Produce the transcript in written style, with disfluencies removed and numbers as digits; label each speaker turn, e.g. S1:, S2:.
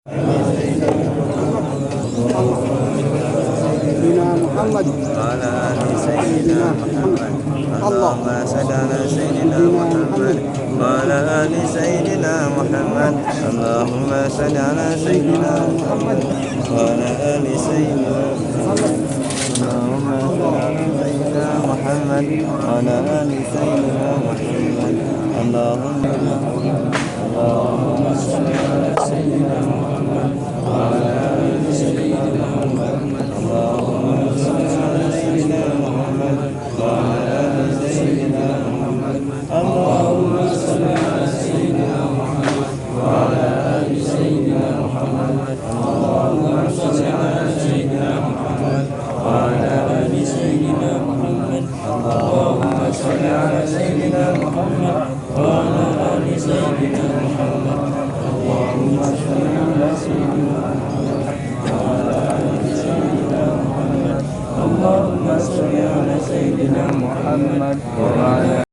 S1: سيدنا محمد
S2: وعلى آل سيدنا محمد. اللهم صل على سيدنا محمد وعلى آل سيدنا محمد. اللهم صل على سيدنا محمد وعلى آل سيدنا محمد. اللهم صل على سيدنا محمد وعلى آل سيدنا محمد. اللهم صل على سيدنا محمد وعلى آل سيدنا محمد. اللهم صل على سيدنا محمد وعلى آل سيدنا محمد. اللهم صل على سيدنا محمد وعلى آل سيدنا محمد. اللهم صل على سيدنا محمد وعلى آل سيدنا محمد. اللهم صل على سيدنا محمد وعلى آل سيدنا محمد. اللهم صل على سيدنا محمد وعلى آل سيدنا محمد. اللهم صل على سيدنا محمد وعلى